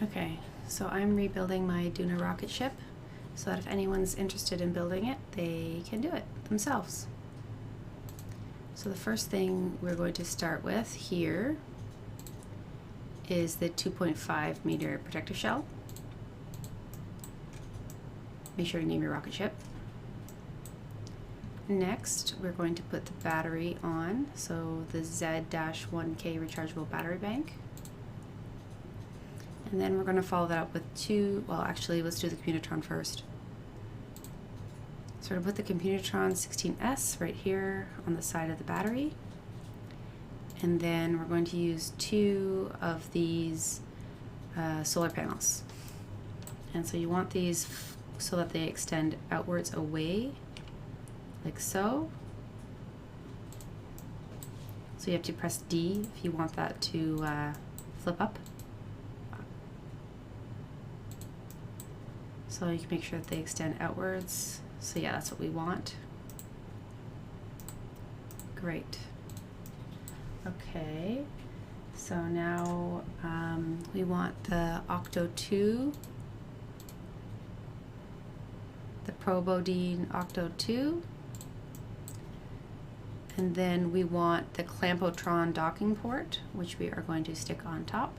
Okay, so I'm rebuilding my Duna rocket ship so that if anyone's interested in building it, they can do it themselves. So the first thing we're going to start with here is the 2.5 meter protector shell. Make sure you name your rocket ship. Next, we're going to put the battery on, so the Z-1K rechargeable battery bank. And then we're going to follow that up with well actually let's do the Communitron first. So we're going to put the Communitron 16S right here on the side of the battery. And then we're going to use 2 of these solar panels. And so you want these so that they extend outwards away, like so. So you have to press D if you want that to flip up. So you can make sure that they extend outwards. So yeah, that's what we want. Great. Okay, so now we want the Octo 2, the Probodine Octo 2, and then we want the Clampotron docking port, which we are going to stick on top.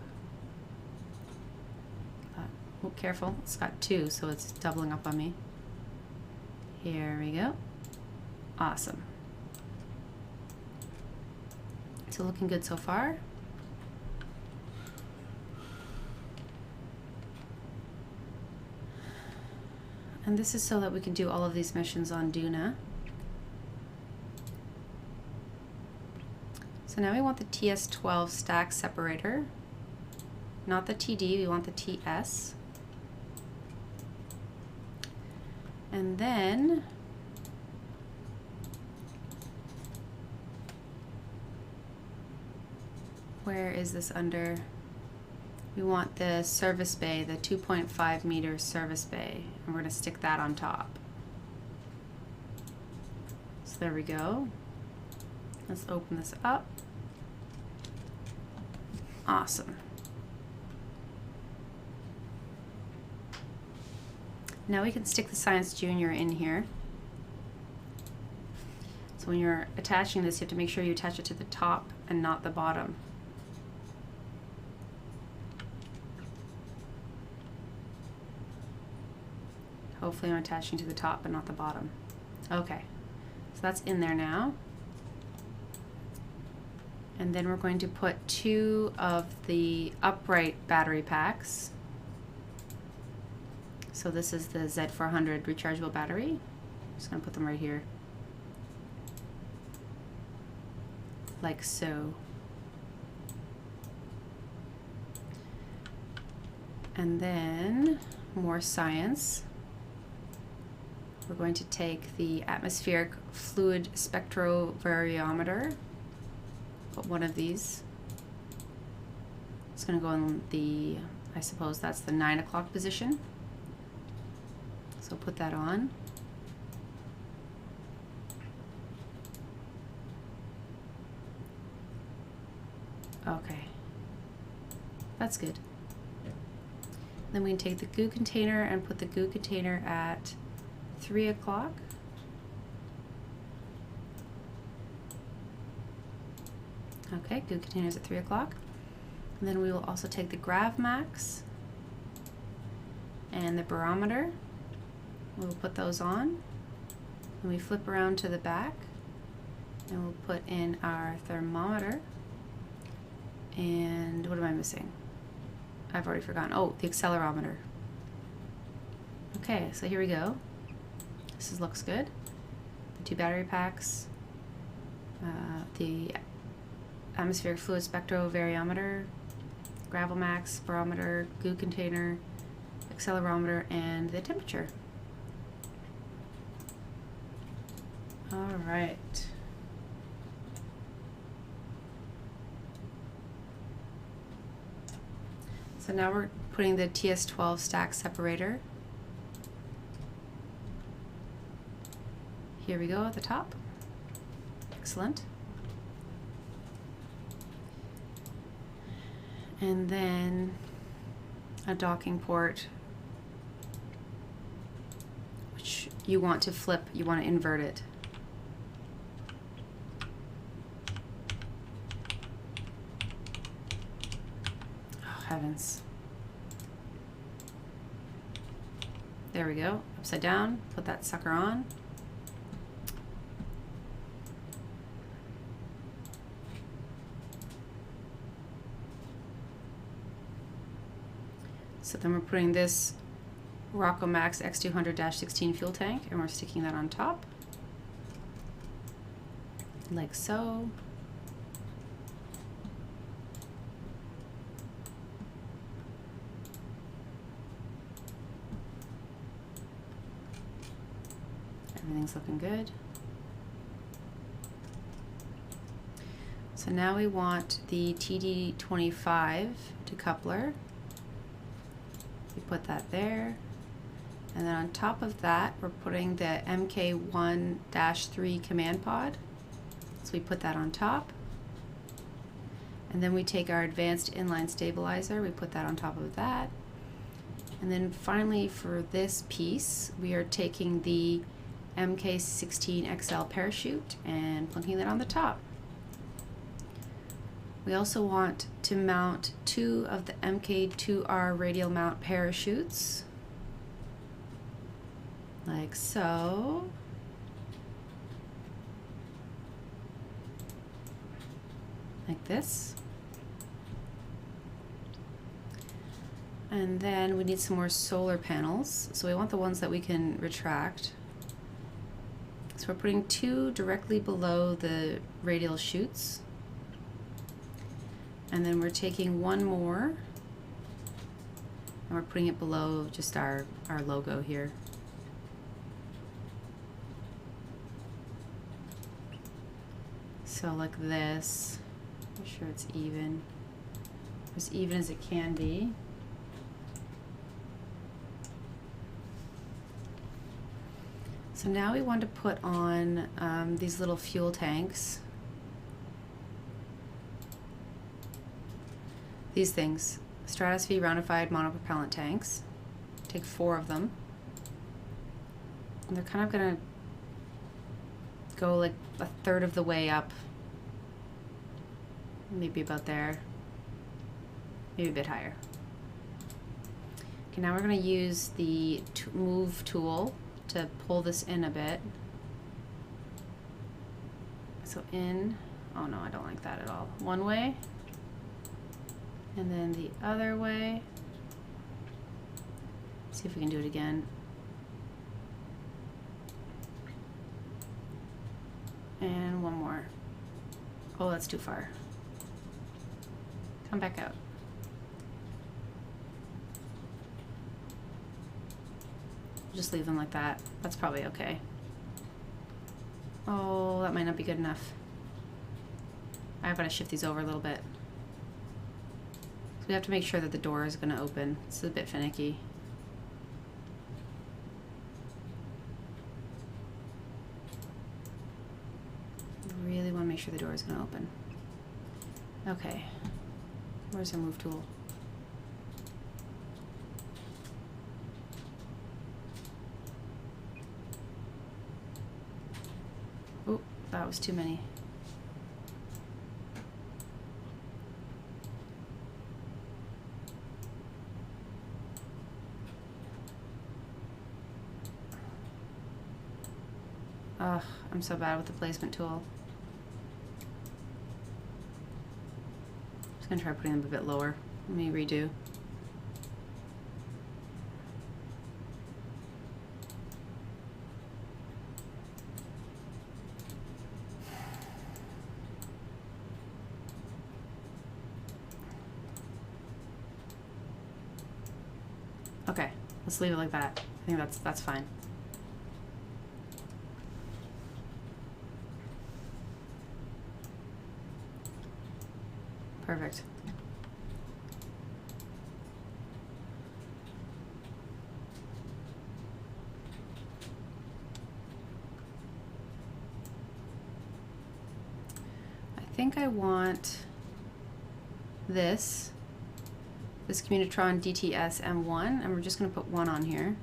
Oh, careful, it's got 2, so it's doubling up on me. Here we go. Awesome. So looking good so far. And this is so that we can do all of these missions on Duna. So now we want the TS12 stack separator, not the TD, we want the TS. And then where is this under? We want the service bay, the 2.5 meter service bay, and we're going to stick that on top. So there we go. Let's open this up. Awesome. Now we can stick the Science Junior in here. So when you're attaching this, you have to make sure you attach it to the top and not the bottom. Hopefully I'm attaching to the top and not the bottom. Okay, so that's in there now. And then we're going to put 2 of the upright battery packs. So this is the Z400 rechargeable battery. I'm just going to put them right here. Like so. And then more science. We're going to take the atmospheric fluid spectrovariometer, put one of these. It's going to go in the, I suppose that's the 9 o'clock position. So put that on. Okay, that's good. Then we can take the goo container and put the goo container at 3 o'clock. Okay, goo containers at 3 o'clock. And then we will also take the GravMax and the barometer. We'll put those on. And we flip around to the back and we'll put in our thermometer. And what am I missing? I've already forgotten. Oh, the accelerometer. Okay, so here we go. This looks good. The 2 battery packs, the atmospheric fluid spectrovariometer, GravMax, barometer, goo container, accelerometer, and the temperature. All right. So now we're putting the TS12 stack separator. Here we go at the top. Excellent. And then a docking port, which you want to flip, you want to invert it. Oh, heavens. There we go, upside down, put that sucker on. So then we're putting this Rocco Max X200-16 fuel tank and we're sticking that on top, like so. Everything's looking good. So now we want the TD25 decoupler. We put that there. And then on top of that, we're putting the MK1-3 command pod. So we put that on top. And then we take our advanced inline stabilizer, we put that on top of that. And then finally for this piece, we are taking the MK16XL parachute and plunking that on the top. We also want to mount 2 of the MK2R radial mount parachutes, like so. Like this. And then we need some more solar panels. So we want the ones that we can retract. So we're putting 2 directly below the radial chutes. And then we're taking 1 more and we're putting it below just our logo here. So like this. Make sure it's even. As even as it can be. So now we want to put on these little fuel tanks. These things, Stratosphere roundified monopropellant tanks. Take 4 of them. And they're kind of gonna go like 1/3 of the way up. Maybe about there. Maybe a bit higher. Okay, now we're gonna use the move tool to pull this in a bit. So in, oh no, I don't like that at all. One way. And then the other way. See if we can do it again. And one more. Oh, that's too far. Come back out. Just leave them like that. That's probably okay. Oh, that might not be good enough. I've got to shift these over a little bit. So we have to make sure that the door is going to open. It's a bit finicky. Really want to make sure the door is going to open. Okay. Where's our move tool? Oh, that was too many. Ugh, I'm so bad with the placement tool. I'm just gonna try putting them a bit lower. Let me redo. Okay, let's leave it like that. I think that's fine. Perfect. I think I want this this Communitron DTS M1, and we're just going to put 1 on here,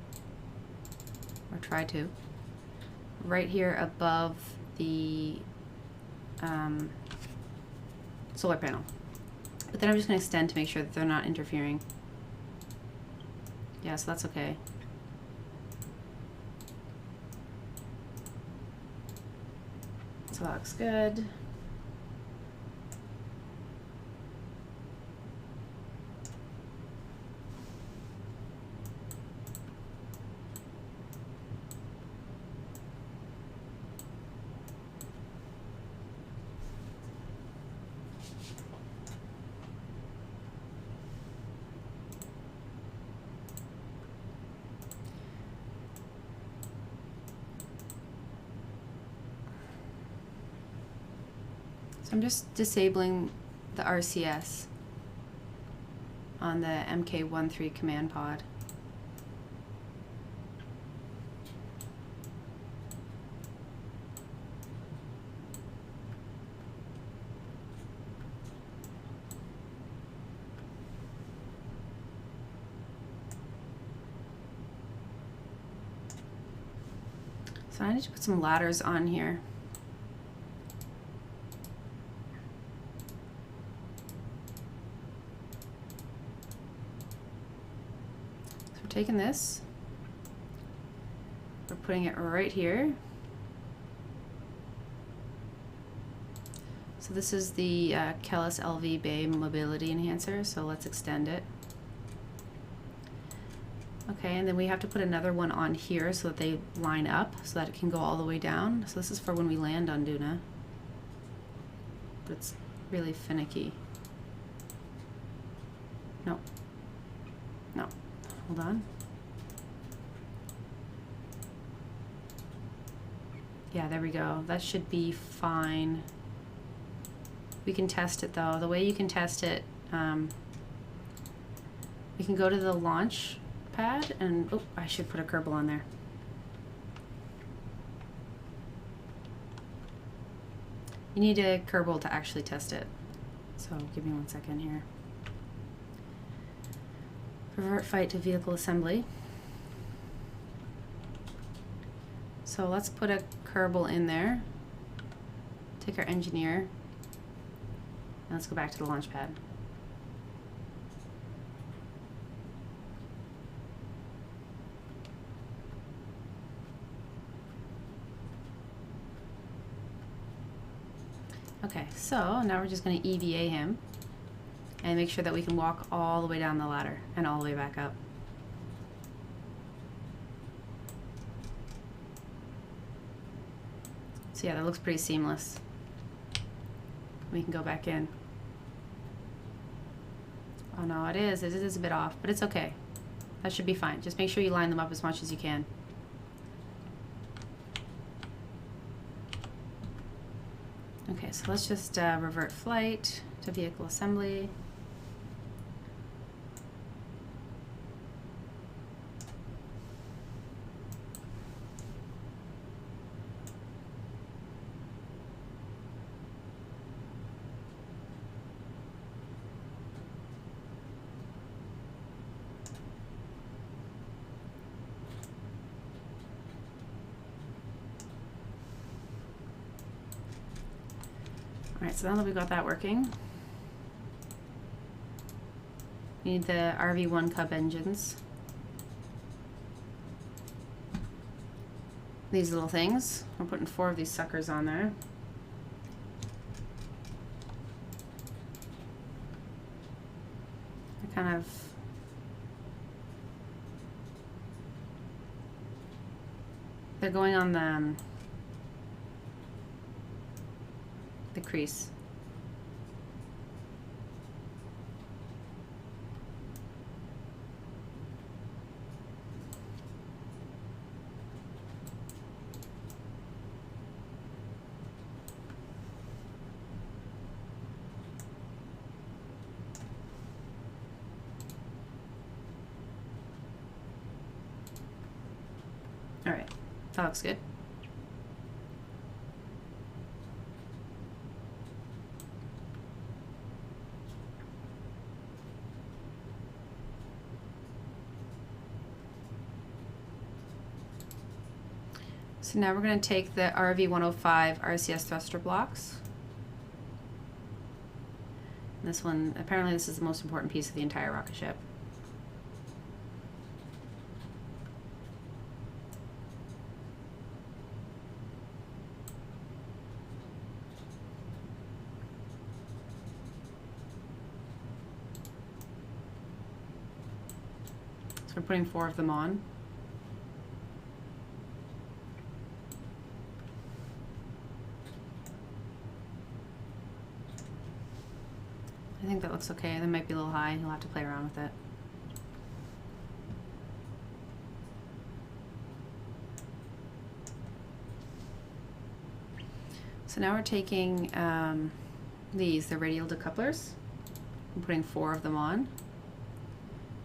or try to, right here above the solar panel. But then I'm just going to extend to make sure that they're not interfering. Yeah, so that's okay. So that looks good. So I'm just disabling the RCS on the MK13 command pod. So I need to put some ladders on here. So we're taking this, we're putting it right here. So this is the Kerbal LV Bay Mobility Enhancer, so let's extend it. Okay, and then we have to put another one on here so that they line up, so that it can go all the way down. So this is for when we land on Duna. But it's really finicky. No. No. Hold on. Yeah, there we go. That should be fine. We can test it though. The way you can test it, we can go to the launch pad and, oh, I should put a Kerbal on there. You need a Kerbal to actually test it. So give me 1 second here. Revert flight to vehicle assembly. So let's put a Kerbal in there. Take our engineer. And let's go back to the launch pad. Okay, so now we're just going to EVA him and make sure that we can walk all the way down the ladder and all the way back up. So yeah, that looks pretty seamless. We can go back in. Oh no, it is a bit off, but it's okay. That should be fine. Just make sure you line them up as much as you can. Okay, so let's just revert flight to vehicle assembly. Alright, so now that we've got that working, we need the RV1 Cub engines. These little things. We're putting 4 of these suckers on there. They're kind of they're going on the crease. All right, that looks good. So now we're going to take the RV-105 RCS thruster blocks. This one, apparently this is the most important piece of the entire rocket ship. So we're putting 4 of them on. I think that looks okay. That might be a little high. You'll have to play around with it. So now we're taking the radial decouplers. I'm putting 4 of them on.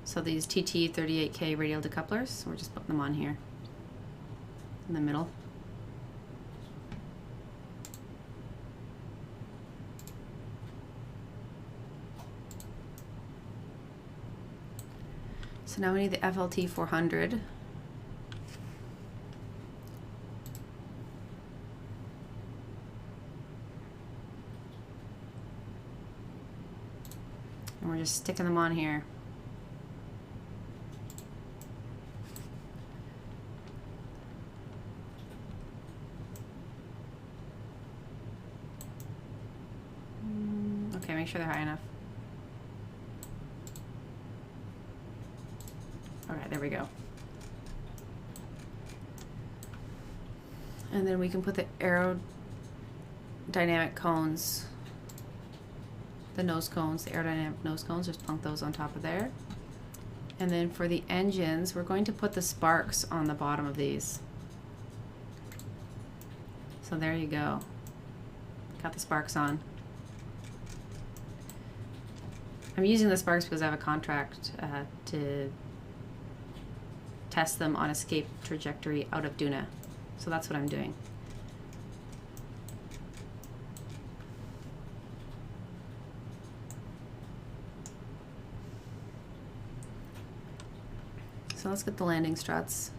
So these TT38K radial decouplers, we're just putting them on here in the middle. So now we need the FLT 400. And we're just sticking them on here. Okay, make sure they're high enough. Alright, there we go. And then we can put the aerodynamic cones, the nose cones, the aerodynamic nose cones, just plunk those on top of there. And then for the engines, we're going to put the sparks on the bottom of these. So there you go. Got the sparks on. I'm using the sparks because I have a contract to test them on escape trajectory out of Duna. So that's what I'm doing. So let's get the landing struts.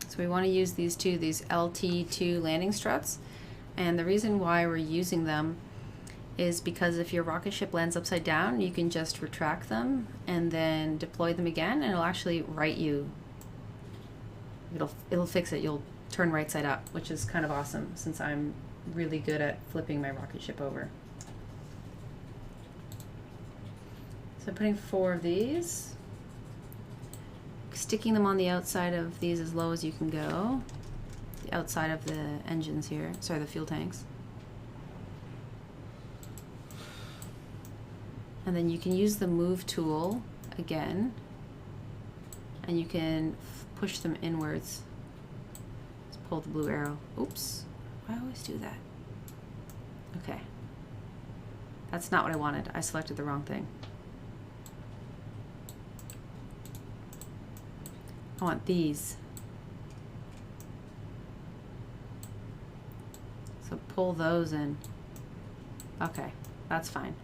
So we want to use these LT2 landing struts. And the reason why we're using them is because if your rocket ship lands upside down, you can just retract them and then deploy them again, and it'll actually right you. It'll fix it. You'll turn right side up, which is kind of awesome since I'm really good at flipping my rocket ship over. So I'm putting 4 of these, sticking them on the outside of these as low as you can go, the outside of the engines here, sorry, the fuel tanks. And then you can use the move tool again, and you can push them inwards. Just pull the blue arrow. Oops, I always do that. Okay. That's not what I wanted. I selected the wrong thing. I want these. So pull those in. Okay, that's fine.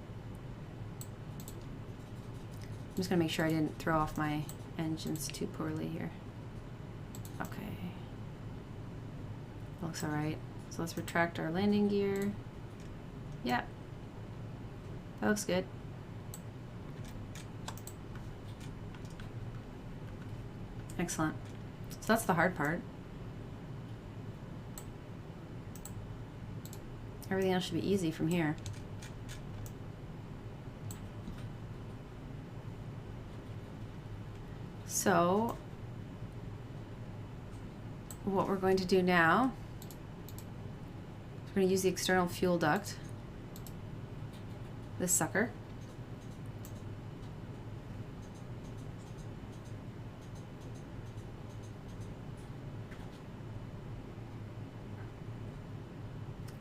I'm just going to make sure I didn't throw off my engines too poorly here. Okay. Looks alright. So let's retract our landing gear. Yep. That looks good. Excellent. So that's the hard part. Everything else should be easy from here. So what we're going to do now, we're going to use the external fuel duct, this sucker.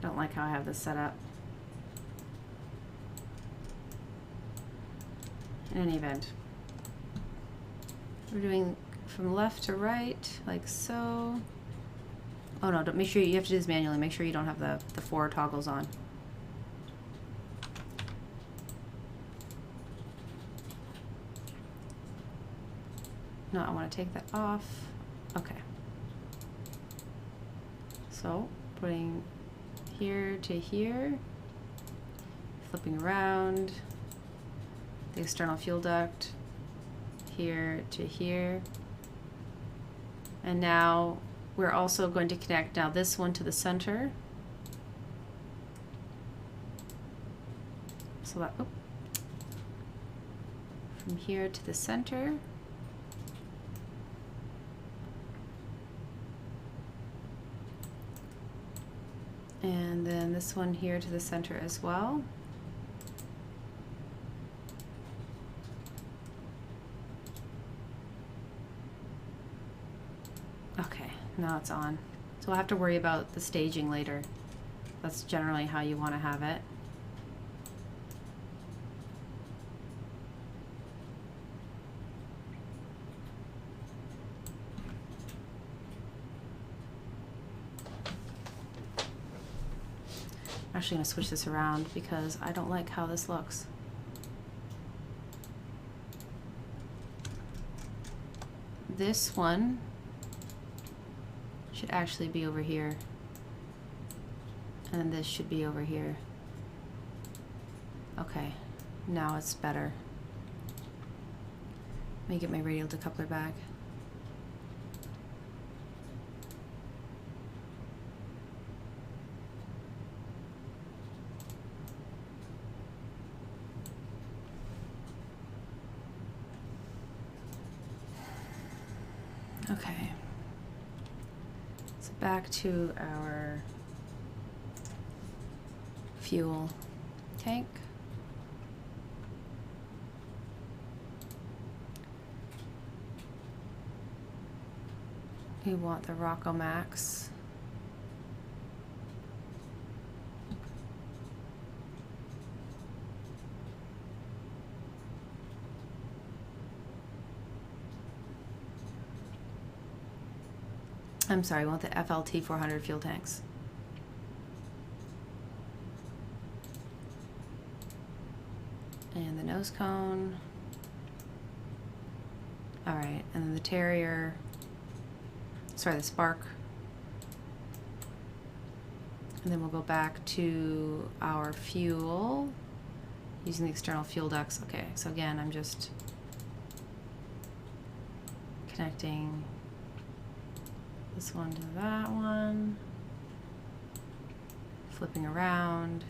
I don't like how I have this set up. In any event, we're doing from left to right, like so. Oh no, don't, make sure you have to do this manually. Make sure you don't have the 4 toggles on. No, I want to take that off. Okay. So putting here to here, flipping around, the external fuel duct, here to here. And now we're also going to connect now this one to the center. So that, from here to the center. And then this one here to the center as well. Okay, now it's on. So we'll have to worry about the staging later. That's generally how you want to have it. I'm actually going to switch this around because I don't like how this looks. This one should actually be over here, and this should be over here. Okay, now it's better. Let me get my radial decoupler back. Okay, so back to our fuel tank. We want the Rocco Max. I'm sorry, we want the FLT 400 fuel tanks. And the nose cone. All right, and then the Terrier, sorry, the Spark. And then we'll go back to our fuel using the external fuel ducts. Okay, so again, I'm just connecting this one to that one, flipping around.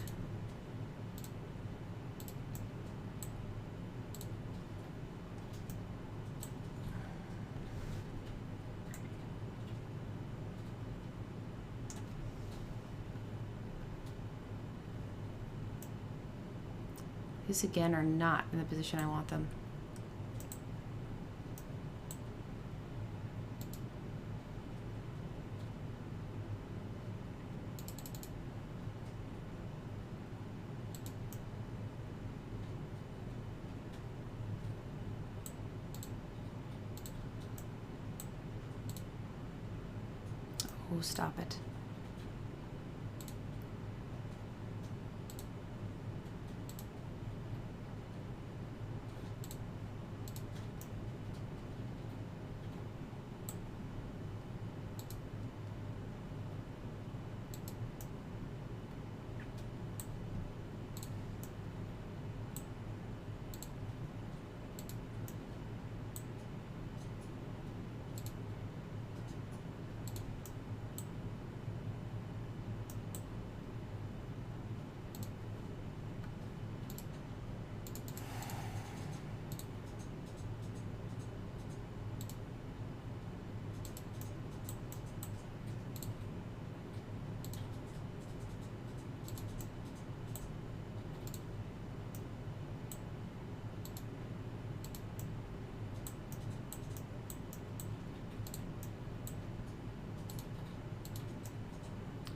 These again are not in the position I want them. Oh, stop it.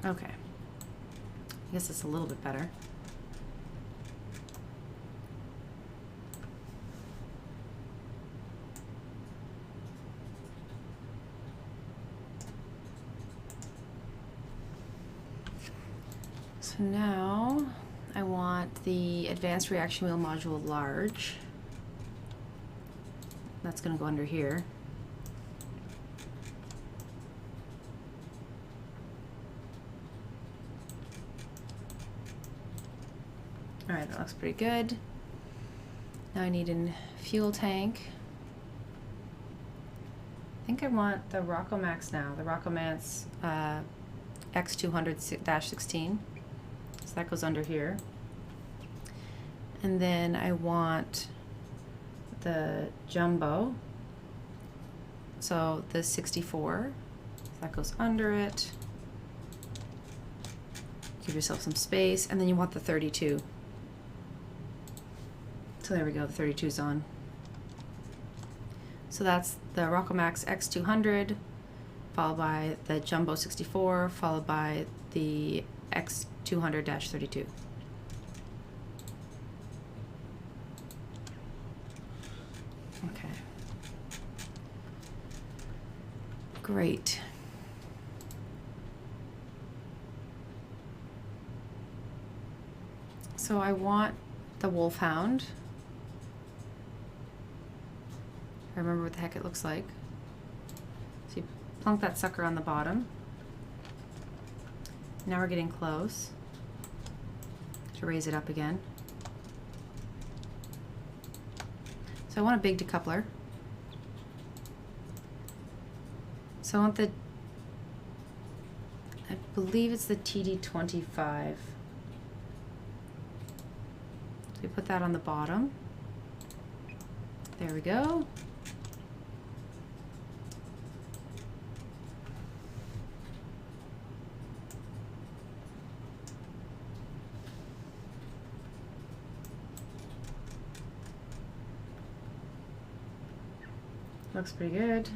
Okay, I guess it's a little bit better. So now I want the advanced reaction wheel module large. That's going to go under here. All right, that looks pretty good. Now I need a fuel tank. I think I want the Rockomax now, the Rockomax X200-16. So that goes under here. And then I want the Jumbo, so the 64. So that goes under it. Give yourself some space, and then you want the 32. So there we go, the 32's on. So that's the Rockomax X200, followed by the Jumbo 64, followed by the X200-32. Okay. Great. So I want the Wolfhound. I remember what the heck it looks like. So you plunk that sucker on the bottom. Now we're getting close to raise it up again. So I want a big decoupler. So I want the, I believe it's the TD25. So we put that on the bottom. There we go. Looks pretty good.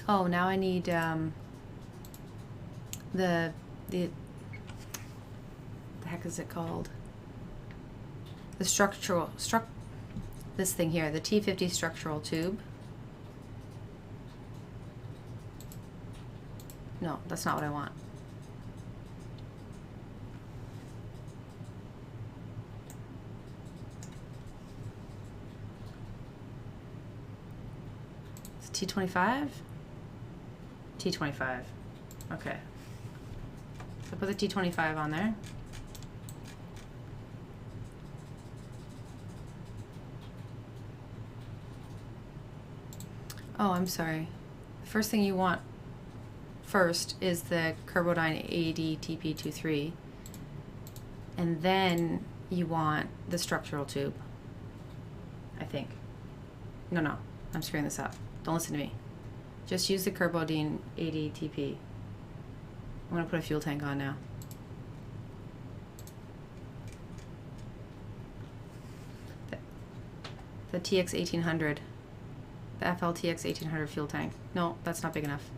Oh, now I need the heck is it called? The this thing here, the T50 structural tube. No, that's not what I want. T25? T25. Okay. So put the T25 on there. Oh, I'm sorry. The first thing you want first is the Kerbodyne AD-TP23. And then you want the structural tube. I think. No, I'm screwing this up. Don't listen to me. Just use the Kerbodyne AD-TP. I'm going to put a fuel tank on now. The TX1800. The FLTX 1800 fuel tank. No, that's not big enough.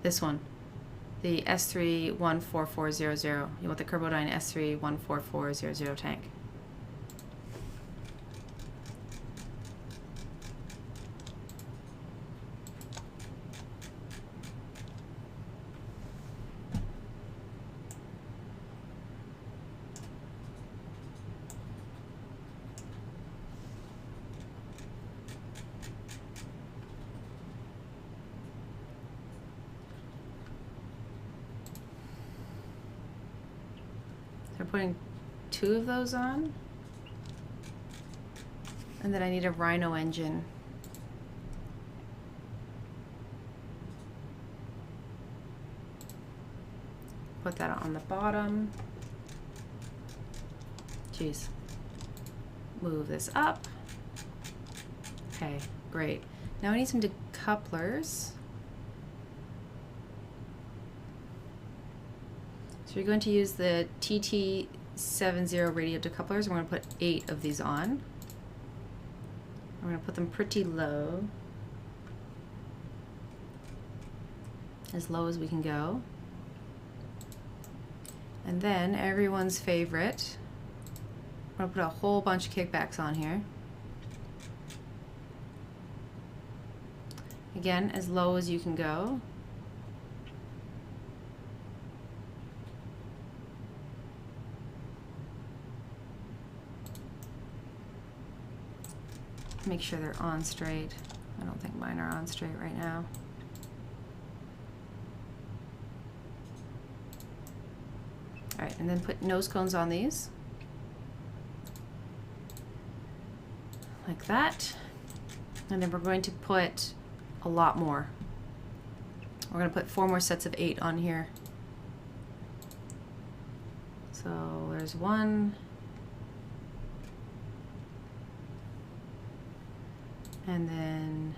This one. The S3-14400. You want the Kerbodyne S3-14400 tank. We're putting 2 of those on. And then I need a Rhino engine. Put that on the bottom. Jeez. Move this up. Okay, great. Now I need some decouplers. So you're going to use the TT70 radio decouplers. We're going to put 8 of these on. We're going to put them pretty low. As low as we can go. And then everyone's favorite. I'm going to put a whole bunch of kickbacks on here. Again, as low as you can go. Make sure they're on straight. I don't think mine are on straight right now. All right, and then put nose cones on these. Like that. And then we're going to put a lot more. We're going to put 4 more sets of 8 on here. So there's 1. And then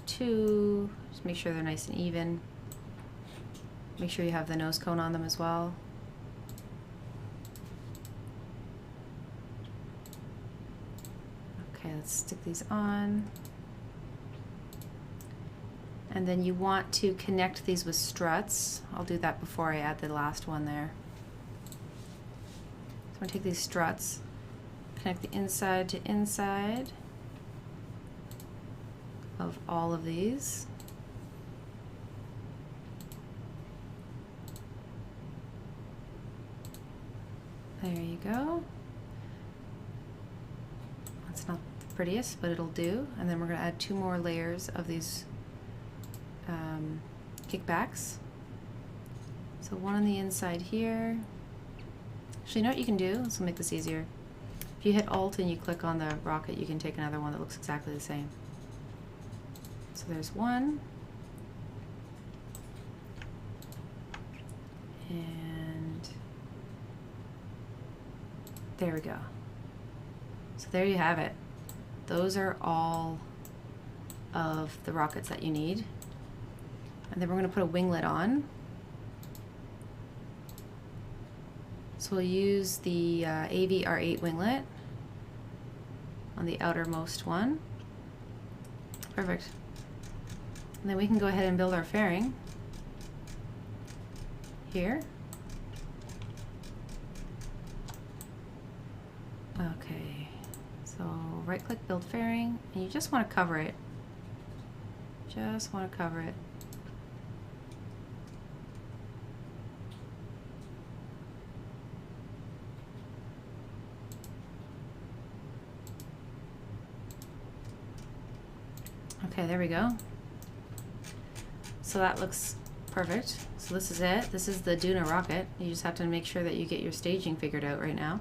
2. Just make sure they're nice and even. Make sure you have the nose cone on them as well. Okay, let's stick these on. And then you want to connect these with struts. I'll do that before I add the last one there. So I'm going to take these struts, connect the inside to inside of all of these. There you go. That's not the prettiest, but it'll do. And then we're going to add 2 more layers of these kickbacks. So 1 on the inside here. Actually, you know what you can do? This will make this easier. If you hit Alt and you click on the rocket, you can take another one that looks exactly the same. So there's 1. And there we go. So there you have it. Those are all of the rockets that you need. And then we're going to put a winglet on. So we'll use the AV-R8 winglet on the outermost one. Perfect. And then we can go ahead and build our fairing here. Okay, so right click, build fairing, and you just want to cover it. Just want to cover it. Okay, there we go. So that looks perfect. So this is it. This is the Duna rocket. You just have to make sure that you get your staging figured out right now.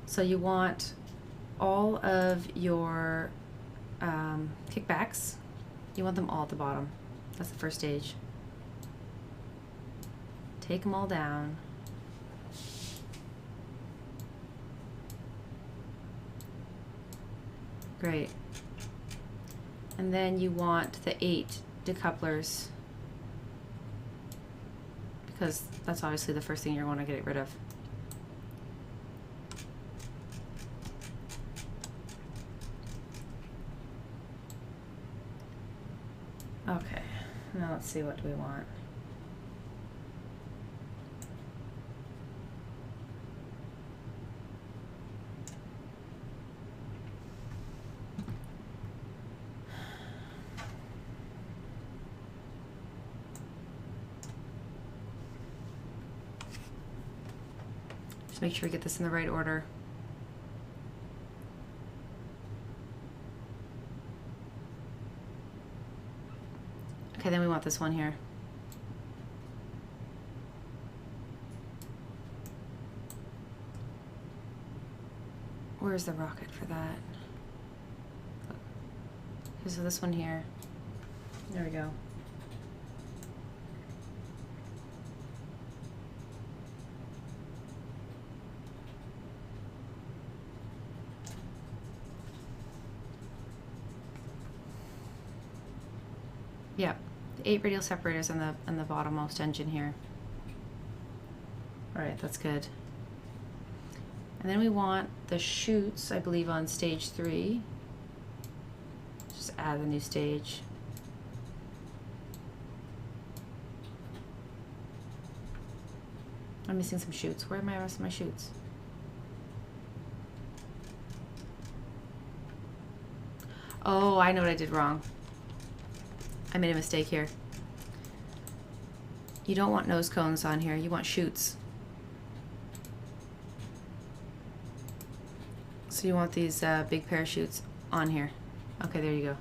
So you want all of your kickbacks, you want them all at the bottom. That's the first stage. Take them all down. Great. And then you want the 8 decouplers, because that's obviously the first thing you want to get rid of. Okay, now let's see, what do we want? Just make sure we get this in the right order. Okay, then we want this one here. Where's the rocket for that? Okay, so this one here. There we go. Yep, the 8 radial separators on the bottommost engine here. All right, that's good. And then we want the chutes, I believe, on stage 3. Just add a new stage. I'm missing some chutes. Where are my rest of my chutes? Oh, I know what I did wrong. I made a mistake here. You don't want nose cones on here, you want chutes. So So you want these big parachutes on here. Okay, there you go.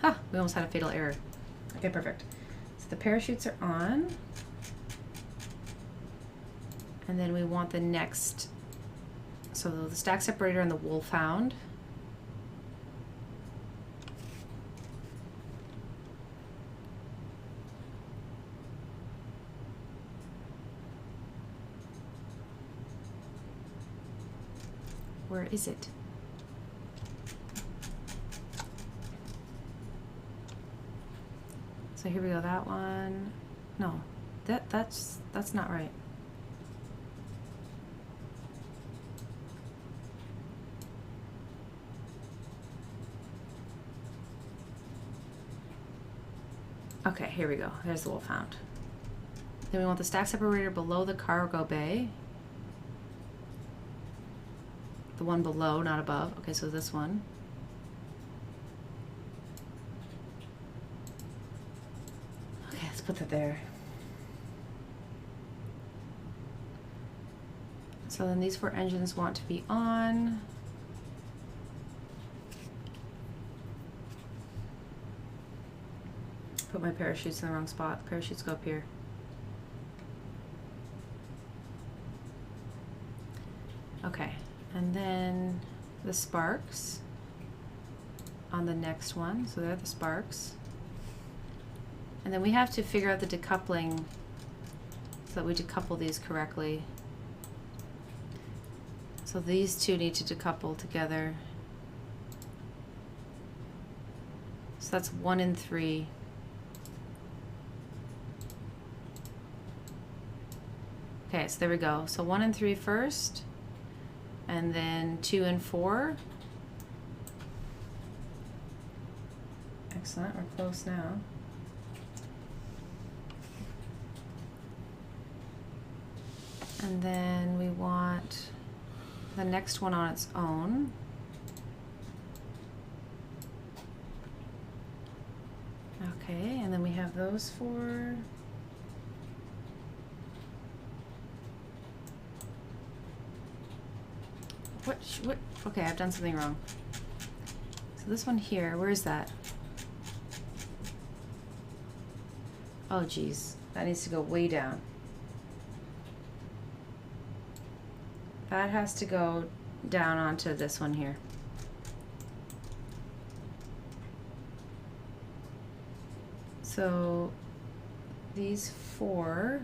Ha! We almost had a fatal error. Okay, perfect. So the parachutes are on. And then we want the next, so the stack separator and the wolfhound. Where is it? So here we go, that one. No, that's not right. Okay, here we go. There's the wolfhound. Then we want the stack separator below the cargo bay. The one below, not above. Okay, so this one. Okay, let's put that there. So then these 4 engines want to be on. Put my parachutes in the wrong spot. Parachutes go up here. Okay, and then the sparks on the next one. So they're the sparks. And then we have to figure out the decoupling so that we decouple these correctly. So these two need to decouple together. So that's 1 and 3. Okay, so there we go. So 1 and 3 first, and then 2 and 4. Excellent, we're close now. And then we want the next one on its own. Okay, and then we have those 4. What? Okay, I've done something wrong. So this one here, where is that? Oh geez, that needs to go way down. That has to go down onto this one here. So these 4,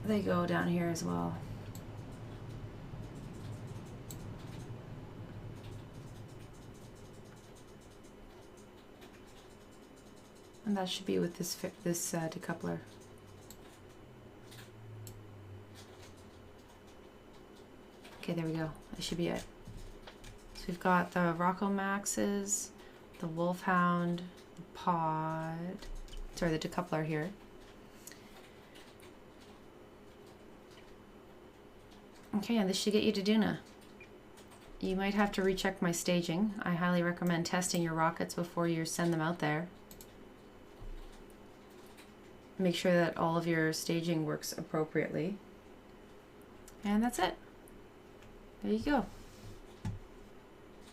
they go down here as well. And that should be with this decoupler. Okay, there we go. That should be it. So we've got the Rocco Maxes, the Wolfhound, the pod, sorry, the decoupler here. Okay, and this should get you to Duna. You might have to recheck my staging. I highly recommend testing your rockets before you send them out there. Make sure that all of your staging works appropriately. And that's it. There you go.